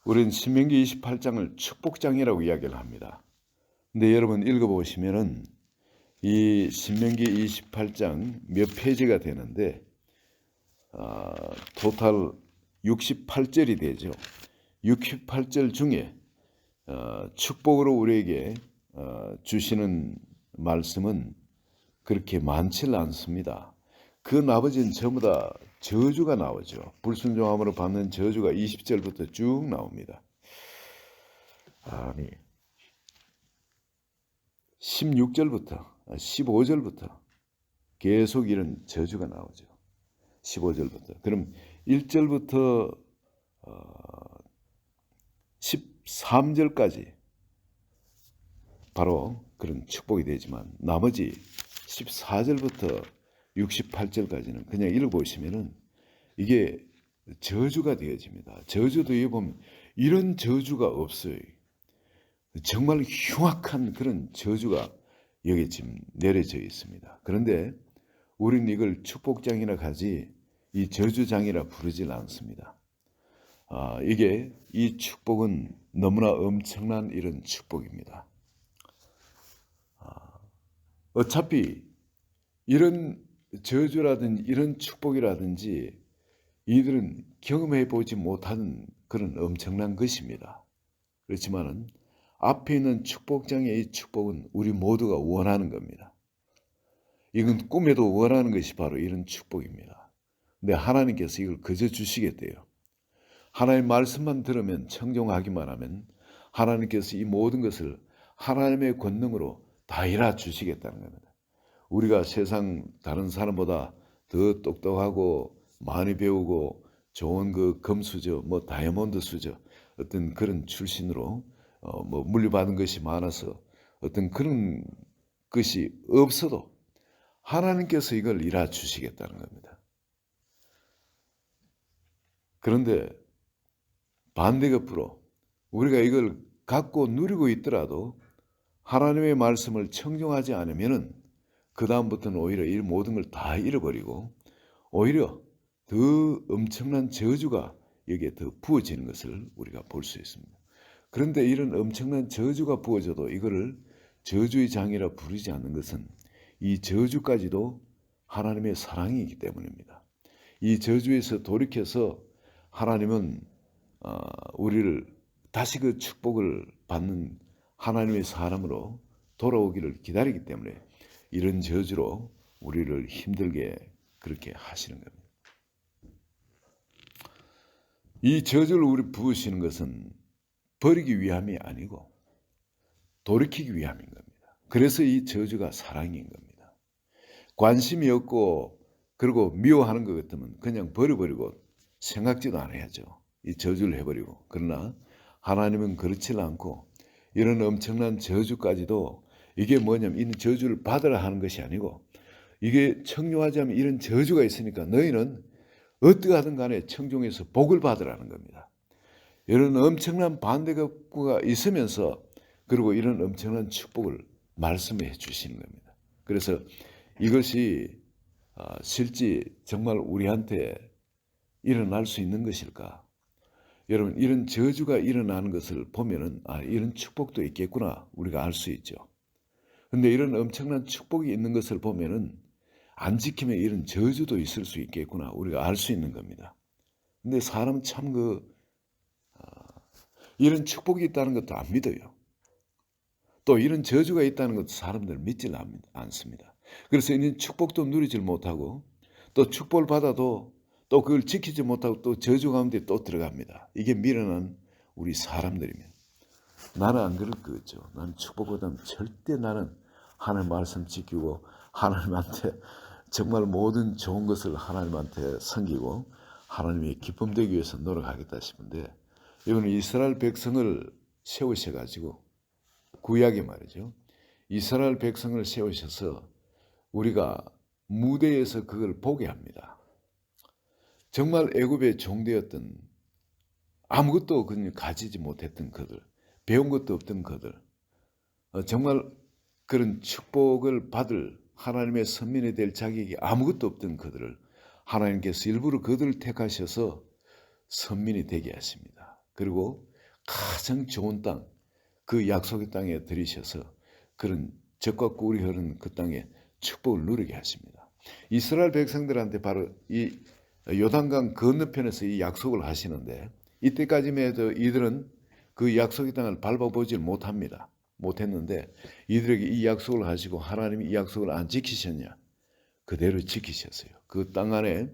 우리는 신명기 28장을 축복장이라고 이야기를 합니다. 근데 여러분 읽어보시면은 이 신명기 28장 몇 페이지가 되는데 토탈 68절이 되죠. 68절 중에 축복으로 우리에게 주시는 말씀은 그렇게 많지 않습니다. 그 나머지는 전부 다 저주가 나오죠. 불순종함으로 받는 저주가 20절부터 쭉 나옵니다. 아니 16절부터 15절부터 계속 이런 저주가 나오죠. 15절부터. 그럼 1절부터 13절까지 바로 그런 축복이 되지만 나머지 14절부터 68절까지는 그냥 읽어보시면은 이게 저주가 되어집니다. 저주도 여기 보면 이런 저주가 없어요. 정말 흉악한 그런 저주가 여기 지금 내려져 있습니다. 그런데 우리는 이걸 축복장이라 하지 이 저주장이라 부르질 않습니다. 이게 이 축복은 너무나 엄청난 이런 축복입니다. 어차피 이런 저주라든지 이런 축복이라든지 이들은 경험해 보지 못하는 그런 엄청난 것입니다. 그렇지만은 앞에 있는 축복장의 이 축복은 우리 모두가 원하는 겁니다. 이건 꿈에도 원하는 것이 바로 이런 축복입니다. 근데 하나님께서 이걸 그저 주시겠대요. 하나님의 말씀만 들으면 청종하기만 하면 하나님께서 이 모든 것을 하나님의 권능으로 다 이루어 주시겠다는 겁니다. 우리가 세상 다른 사람보다 더 똑똑하고 많이 배우고 좋은 그 금수저, 다이아몬드 수저 어떤 그런 출신으로 물려받은 것이 많아서 어떤 그런 것이 없어도 하나님께서 이걸 이루어 주시겠다는 겁니다. 그런데 반대급부로 우리가 이걸 갖고 누리고 있더라도 하나님의 말씀을 청종하지 않으면은 그 다음부터는 오히려 이 모든 걸 다 잃어버리고 오히려 더 엄청난 저주가 여기에 더 부어지는 것을 우리가 볼 수 있습니다. 그런데 이런 엄청난 저주가 부어져도 이거를 저주의 장이라 부르지 않는 것은 이 저주까지도 하나님의 사랑이기 때문입니다. 이 저주에서 돌이켜서 하나님은 우리를 다시 그 축복을 받는 하나님의 사람으로 돌아오기를 기다리기 때문에 이런 저주로 우리를 힘들게 그렇게 하시는 겁니다. 이 저주를 우리 부으시는 것은 버리기 위함이 아니고 돌이키기 위함인 겁니다. 그래서 이 저주가 사랑인 겁니다. 관심이 없고 그리고 미워하는 것 같으면 그냥 버려버리고 생각지도 않아야죠. 이 저주를 해버리고. 그러나 하나님은 그렇지 않고 이런 엄청난 저주까지도 이게 뭐냐면 이 저주를 받으라 하는 것이 아니고 이게 청종하지 않으면 이런 저주가 있으니까 너희는 어떠하든 간에 청종해서 복을 받으라는 겁니다. 이런 엄청난 반대가 있으면서 그리고 이런 엄청난 축복을 말씀해 주시는 겁니다. 그래서 이것이 실제 정말 우리한테 일어날 수 있는 것일까? 여러분 이런 저주가 일어나는 것을 보면은 이런 축복도 있겠구나 우리가 알 수 있죠. 근데 이런 엄청난 축복이 있는 것을 보면은 안 지키면 이런 저주도 있을 수 있겠구나 우리가 알 수 있는 겁니다. 근데 사람은 참 이런 축복이 있다는 것도 안 믿어요. 또 이런 저주가 있다는 것도 사람들 믿질 않습니다. 그래서 이런 축복도 누리질 못하고 또 축복을 받아도 또 그걸 지키지 못하고 또 저주 가운데 또 들어갑니다. 이게 미련한 우리 사람들이면. 나는 안 그럴 거죠. 나는 축복보다는 절대 나는 하나님 말씀 지키고 하나님한테 정말 모든 좋은 것을 하나님한테 섬기고 하나님의 기쁨 되기 위해서 노력하겠다 싶은데 이거는 이스라엘 백성을 세우셔가지고 구약에 말이죠. 이스라엘 백성을 세우셔서 우리가 무대에서 그걸 보게 합니다. 정말 애굽의 종되었던 아무것도 가지지 못했던 그들, 배운 것도 없던 그들, 정말 그런 축복을 받을 하나님의 선민이 될 자격이 아무것도 없던 그들을 하나님께서 일부러 그들을 택하셔서 선민이 되게 하십니다. 그리고 가장 좋은 땅, 그 약속의 땅에 들이셔서 그런 적과 꿀이 흐르는 그 땅에 축복을 누리게 하십니다. 이스라엘 백성들한테 바로 이 요단강 건너편에서 이 약속을 하시는데 이때까지만 해도 이들은 그 약속의 땅을 밟아보질 못했는데 이들에게 이 약속을 하시고 하나님이 이 약속을 안 지키셨냐? 그대로 지키셨어요. 그 땅 안에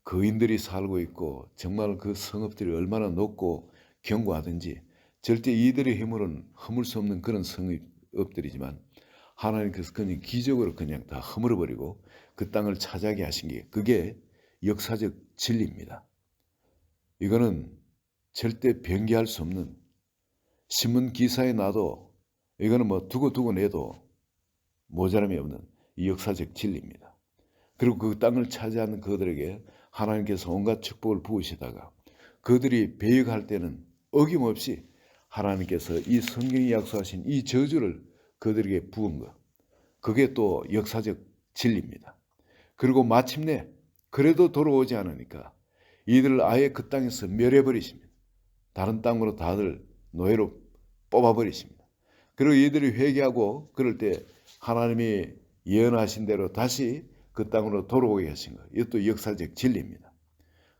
거인들이 살고 있고 정말 그 성읍들이 얼마나 높고 견고하든지 절대 이들의 힘으로는 허물 수 없는 그런 성읍들이지만 하나님께서 그냥 기적으로 그냥 다 허물어버리고 그 땅을 차지하게 하신 게 그게 역사적 진리입니다. 이거는 절대 변개할 수 없는 신문 기사에 나도 이거는 뭐 두고 내도 모자람이 없는 이 역사적 진리입니다. 그리고 그 땅을 차지하는 그들에게 하나님께서 온갖 축복을 부으시다가 그들이 배역할 때는 어김없이 하나님께서 이 성경이 약속하신 이 저주를 그들에게 부은 것. 그게 또 역사적 진리입니다. 그리고 마침내 그래도 돌아오지 않으니까 이들을 아예 그 땅에서 멸해버리십니다. 다른 땅으로 다들 노예로 뽑아버리십니다. 그리고 이들이 회개하고 그럴 때 하나님이 예언하신 대로 다시 그 땅으로 돌아오게 하신 것. 이것도 역사적 진리입니다.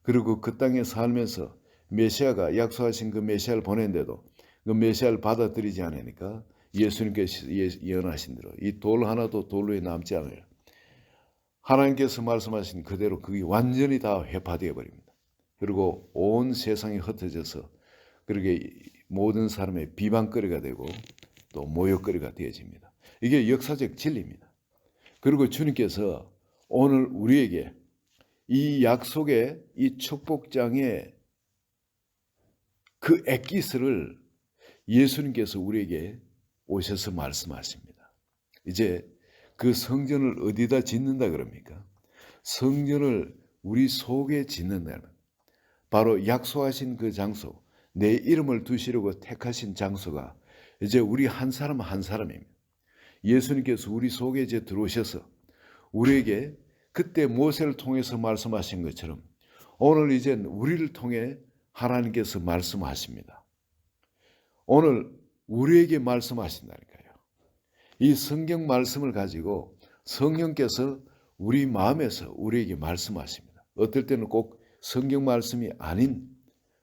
그리고 그 땅에 살면서 메시아가 약속하신 그 메시아를 보낸데도 그 메시아를 받아들이지 않으니까 예수님께서 예언하신 대로 이 돌 하나도 돌로 남지 않아요. 하나님께서 말씀하신 그대로 그게 완전히 다 회파되어 버립니다. 그리고 온 세상이 흩어져서 그렇게 모든 사람의 비방거리가 되고 또 모욕거리가 되어집니다. 이게 역사적 진리입니다. 그리고 주님께서 오늘 우리에게 이 약속의 이 축복장의 그 엑기스를 예수님께서 우리에게 오셔서 말씀하십니다. 이제 그 성전을 어디다 짓는다 그럽니까? 성전을 우리 속에 짓는다는 바로 약속하신 그 장소, 내 이름을 두시려고 택하신 장소가 이제 우리 한 사람 한 사람입니다. 예수님께서 우리 속에 이제 들어오셔서 우리에게 그때 모세를 통해서 말씀하신 것처럼 오늘 이제 우리를 통해 하나님께서 말씀하십니다. 오늘 우리에게 말씀하신다니까요. 이 성경 말씀을 가지고 성령께서 우리 마음에서 우리에게 말씀하십니다. 어떨 때는 꼭 성경 말씀이 아닌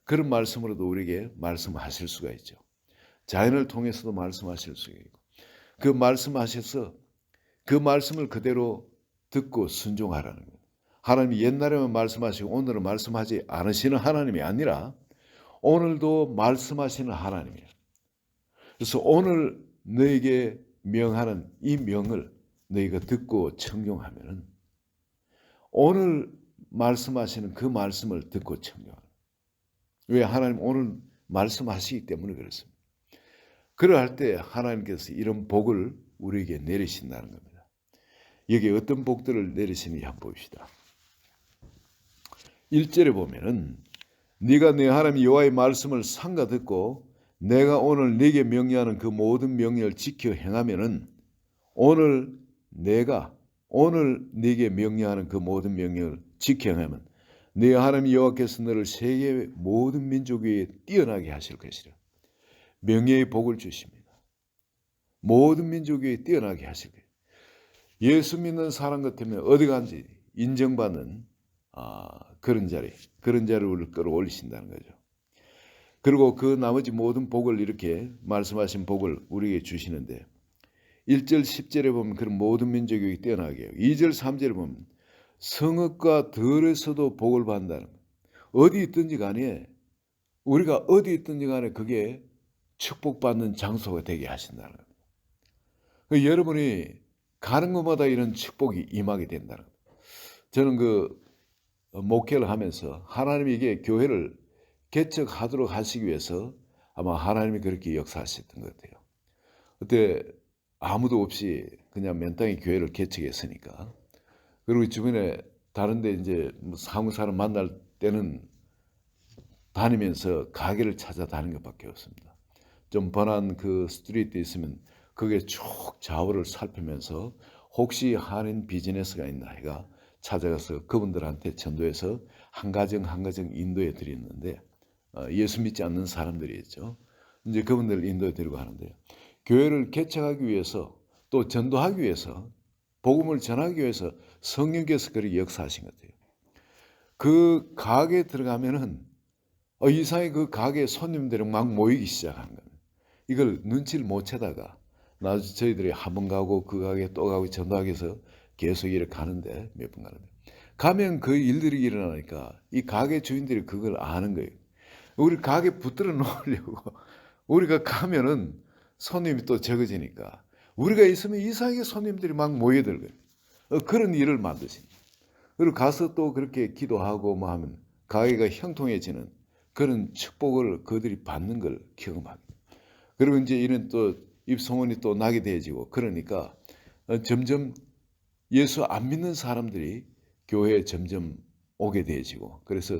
그런 말씀으로도 우리에게 말씀하실 수가 있죠. 자연을 통해서도 말씀하실 수가 있고 그 말씀하셔서 그 말씀을 그대로 듣고 순종하라는 거예요. 하나님이 옛날에만 말씀하시고 오늘은 말씀하지 않으시는 하나님이 아니라 오늘도 말씀하시는 하나님이에요. 그래서 오늘 너에게 명하는 이 명을 너희가 듣고 청종하면은 오늘 말씀하시는 그 말씀을 듣고 청종하는 거예요. 왜? 하나님 오늘 말씀하시기 때문에 그렇습니다. 그러할 때 하나님께서 이런 복을 우리에게 내리신다는 겁니다. 여기 어떤 복들을 내리시는지 한번 봅시다. 1절에 보면은 네가 내 하나님 여호와의 말씀을 삼가 듣고 내가 오늘 네게 명령하는 그 모든 명령을 지켜 행하면은 오늘 네게 명령하는 그 모든 명령을 지켜 행하면 네 하나님 여호와께서 너를 세계 모든 민족 위에 뛰어나게 하실 것이라. 명예의 복을 주십니다. 모든 민족 위에 뛰어나게 하실 거예요. 예수 믿는 사람 같으면 어디 간지 인정받는 그런 자리를 끌어올리신다는 거죠. 그리고 그 나머지 모든 복을 이렇게 말씀하신 복을 우리에게 주시는데 1절 10절에 보면 그런 모든 민족이 뛰어나게 해요. 2절 3절에 보면 성읍과 들에서도 복을 받는다는 거예요. 어디 있든지 간에 우리가 어디 있든지 간에 그게 축복받는 장소가 되게 하신다는 거예요. 여러분이 가는 곳마다 이런 축복이 임하게 된다는 거예요. 저는 그 목회를 하면서 하나님이 이게 교회를 개척하도록 하시기 위해서 아마 하나님이 그렇게 역사하셨던 것 같아요. 그때 아무도 없이 그냥 맨땅에 교회를 개척했으니까. 그리고 주변에 다른데 이제 한국 사람 만날 때는 다니면서 가게를 찾아다니는 것밖에 없습니다. 좀 번한 그 스트리트 있으면 거기에 쭉 좌우를 살피면서 혹시 한인 비즈니스가 있나 해가 찾아가서 그분들한테 전도해서 한 가정 한 가정 인도해 드렸는데 예수 믿지 않는 사람들이 있죠. 이제 그분들 인도에 데리고 하는데요. 교회를 개척하기 위해서 또 전도하기 위해서 복음을 전하기 위해서 성령께서 그렇게 역사하신 것 같아요. 그 가게에 들어가면은 이상하게 그 가게에 손님들이 막 모이기 시작하는 거예요. 이걸 눈치를 못 채다가 나중에 저희들이 한 번 가고 그 가게에 또 가고 전도하기 위해서 계속 이렇게 가는데 몇 번 가는데 가면 그 일들이 일어나니까 이 가게 주인들이 그걸 아는 거예요. 우리 가게 붙들어 놓으려고 우리가 가면은 손님이 또 적어지니까 우리가 있으면 이상하게 손님들이 막 모여들 거예요. 그런 일을 만드신. 그리고 가서 또 그렇게 기도하고 뭐 하면 가게가 형통해지는 그런 축복을 그들이 받는 걸 경험합니다. 그리고 이제 이런 또 입소문이 또 나게 되어지고 그러니까 점점 예수 안 믿는 사람들이 교회에 점점 오게 되어지고 그래서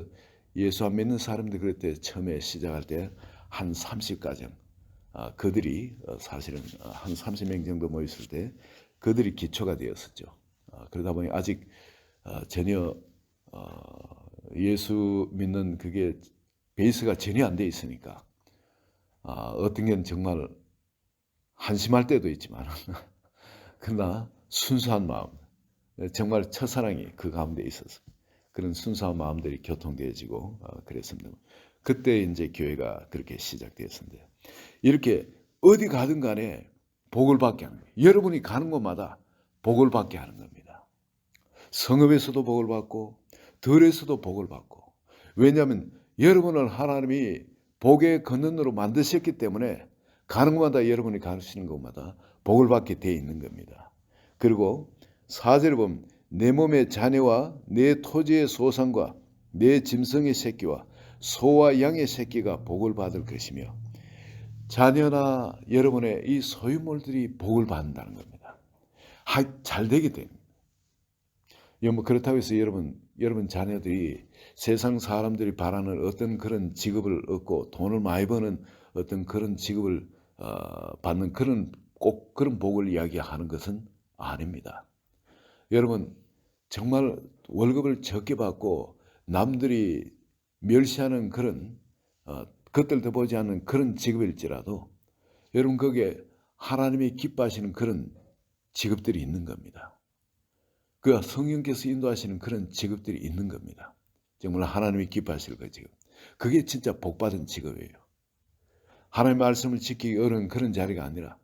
예수 안 믿는 사람들 그럴 때 처음에 시작할 때 한 30가정 그들이 사실은 한 30명 정도 모였을 때 그들이 기초가 되었었죠. 그러다 보니 아직 전혀 예수 믿는 그게 베이스가 전혀 안 돼 있으니까 어떤 게 정말 한심할 때도 있지만 그러나 순수한 마음 정말 첫사랑이 그 가운데 있어서 그런 순수한 마음들이 교통되어지고 그랬습니다. 그때 이제 교회가 그렇게 시작되었습니다. 이렇게 어디 가든 간에 복을 받게 하는 거예요. 여러분이 가는 곳마다 복을 받게 하는 겁니다. 성읍에서도 복을 받고 들에서도 복을 받고 왜냐하면 여러분을 하나님이 복의 근원으로 만드셨기 때문에 가는 곳마다 여러분이 가시는 곳마다 복을 받게 되어 있는 겁니다. 그리고 4절에 보면 내 몸의 자녀와 내 토지의 소산과 내 짐승의 새끼와 소와 양의 새끼가 복을 받을 것이며 자녀나 여러분의 이 소유물들이 복을 받는다는 겁니다. 잘 되게 됩니다. 뭐 그렇다고 해서 여러분 자녀들이 세상 사람들이 바라는 어떤 그런 직업을 얻고 돈을 많이 버는 어떤 그런 직업을 받는 꼭 그런 복을 이야기하는 것은 아닙니다. 여러분 정말 월급을 적게 받고 남들이 멸시하는 그런 겉들도 보지 않는 그런 직업일지라도 여러분 거기에 하나님이 기뻐하시는 그런 직업들이 있는 겁니다. 그 성령께서 인도하시는 그런 직업들이 있는 겁니다. 정말 하나님이 기뻐하실 그 직업. 그게 진짜 복받은 직업이에요. 하나님의 말씀을 지키기 어려운 그런 자리가 아니라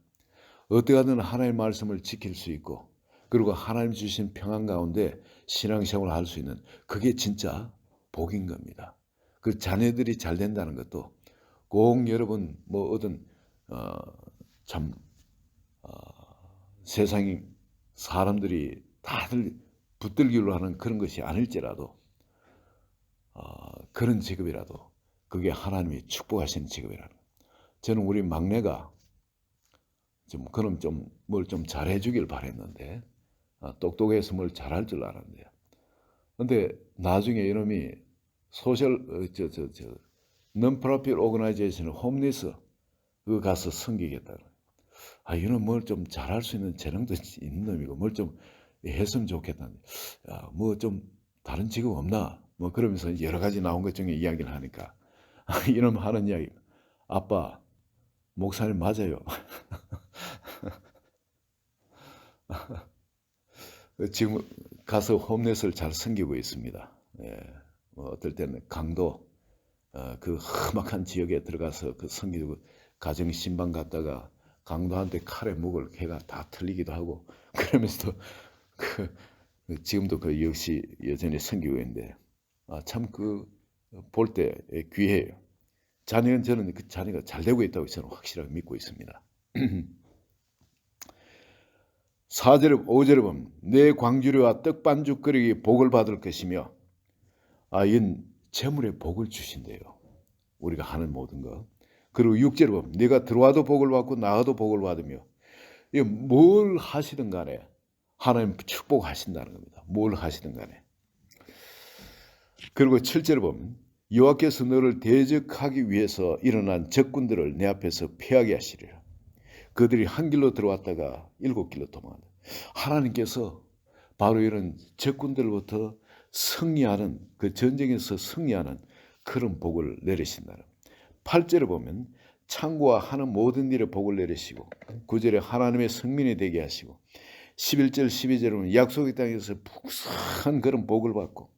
어떻게 하든 하나님의 말씀을 지킬 수 있고 그리고 하나님 주신 평안 가운데 신앙생활을 할 수 있는 그게 진짜 복인 겁니다. 그 자녀들이 잘 된다는 것도 꼭 여러분 뭐 어떤 세상이 사람들이 다들 붙들기로 하는 그런 것이 아닐지라도 그런 직업이라도 그게 하나님이 축복하시는 직업이라는 거예요. 저는 우리 막내가 그럼 뭘 좀 잘해 주길 바랬는데 똑똑해서 뭘 잘할 줄 알았는데요. 근데 나중에 이놈이 소셜 non-profit organization 홈리스 그거 가서 섬기겠다. 이놈 뭘 좀 잘할 수 있는 재능도 있는 놈이고 뭘 좀 했으면 좋겠다는데 뭐 좀 다른 직업 없나? 뭐 그러면서 여러 가지 나온 것 중에 이야기를 하니까 이놈 하는 이야기 아빠 목사님 맞아요. 지금 가서 홈넷을 잘 섬기고 있습니다. 예, 뭐 어떨 때는 강도 그 험악한 지역에 들어가서 그 섬기고 가정 신방 갔다가 강도한테 칼에 목을 걔가 다 틀리기도 하고 그러면서도 지금도 그 역시 여전히 섬기고 있는데 참 그 볼 때 귀해요. 저는 그 자녀가 잘 되고 있다고 저는 확실하게 믿고 있습니다. 4절 5절에 보면 내 광주리와 떡반죽거리기 복을 받을 것이며 이건 재물에 복을 주신대요. 우리가 하는 모든 것. 그리고 6절에 보면 네가 들어와도 복을 받고 나가도 복을 받으며 뭘 하시든 간에 하나님 축복하신다는 겁니다. 뭘 하시든 간에. 그리고 7절에 보면 여호와께서 너를 대적하기 위해서 일어난 적군들을 내 앞에서 패하게 하시리라. 그들이 한 길로 들어왔다가 7길로 도망한다. 하나님께서 바로 이런 적군들로부터 승리하는 그 전쟁에서 승리하는 그런 복을 내리신다. 8절에 보면 창고와 하는 모든 일에 복을 내리시고 9절에 하나님의 성민이 되게 하시고 11절 12절에 보면 약속의 땅에서 풍성한 그런 복을 받고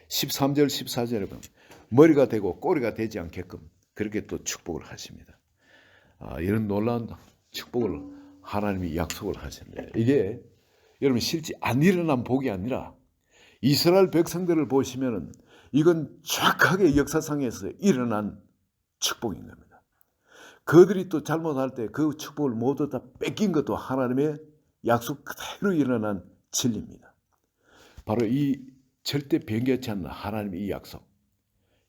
13절 14절에 보면 머리가 되고 꼬리가 되지 않게끔 그렇게 또 축복을 하십니다. 이런 놀라운 축복을 하나님이 약속을 하셨네요. 이게 여러분 실제 안 일어난 복이 아니라 이스라엘 백성들을 보시면은 이건 정확하게 역사상에서 일어난 축복인 겁니다. 그들이 또 잘못할 때 그 축복을 모두 다 뺏긴 것도 하나님의 약속 그대로 일어난 진리입니다. 바로 이 절대 변개치 않는 하나님의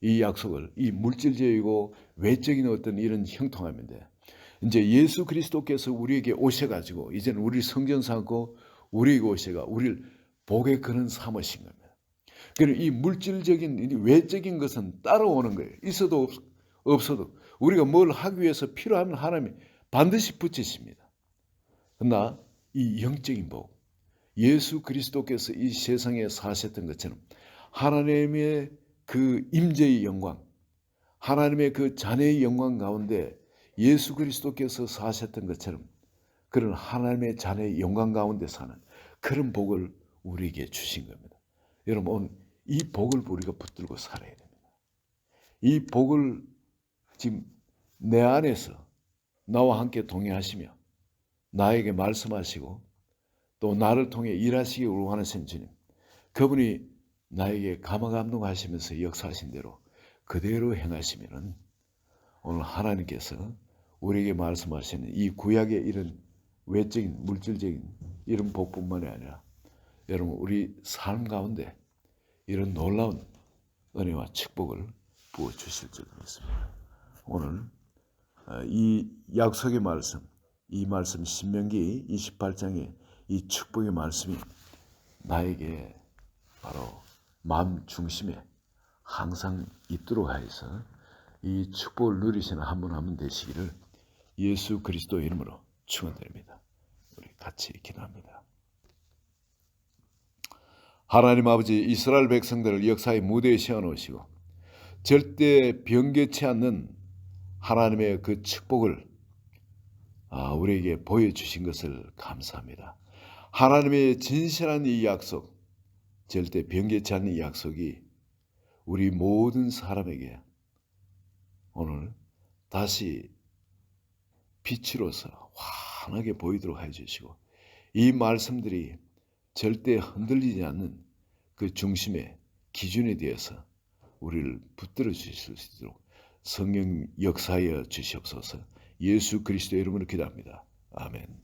이 약속을 이 물질적이고 외적인 어떤 이런 형통함인데 이제 예수 그리스도께서 우리에게 오셔가지고 이제는 우리 성전 삼고 우리에게 오셔가 우리를 복의 근원 삼으신 겁니다. 그리고 이 물질적인 이 외적인 것은 따라오는 거예요. 있어도 없어도 우리가 뭘 하기 위해서 필요하면 하나님이 반드시 붙이십니다. 그러나 이 영적인 복, 예수 그리스도께서 이 세상에 사셨던 것처럼 하나님의 그 임재의 영광, 하나님의 그 자녀의 영광 가운데 예수 그리스도께서 사셨던 것처럼 그런 하나님의 자녀의 영광 가운데 사는 그런 복을 우리에게 주신 겁니다. 여러분 오늘 이 복을 우리가 붙들고 살아야 됩니다. 이 복을 지금 내 안에서 나와 함께 동행하시며 나에게 말씀하시고 또 나를 통해 일하시기 원하신 주님, 그분이 나에게 감화감동하시면서 역사하신 대로 그대로 행하시면은 오늘 하나님께서 우리에게 말씀하시는 이 구약의 이런 외적인 물질적인 이런 복뿐만이 아니라 여러분 우리 삶 가운데 이런 놀라운 은혜와 축복을 부어주실 줄 믿습니다. 오늘 이 약속의 말씀, 이 말씀 신명기 28장의 이 축복의 말씀이 나에게 바로 마음 중심에 항상 있도록 하여서 이 축복을 누리시는 한 분 한 분 되시기를 예수 그리스도 이름으로 축원드립니다. 우리 같이 기도합니다. 하나님 아버지, 이스라엘 백성들을 역사의 무대에 세워놓으시고 절대 변개치 않는 하나님의 그 축복을 우리에게 보여주신 것을 감사합니다. 하나님의 진실한 이 약속, 절대 변개치 않는 이 약속이 우리 모든 사람에게 오늘 다시 빛으로서 환하게 보이도록 해주시고 이 말씀들이 절대 흔들리지 않는 그 중심의 기준에 대해서 우리를 붙들어 주실 수 있도록 성령 역사하여 주시옵소서. 예수 그리스도의 이름으로 기도합니다. 아멘.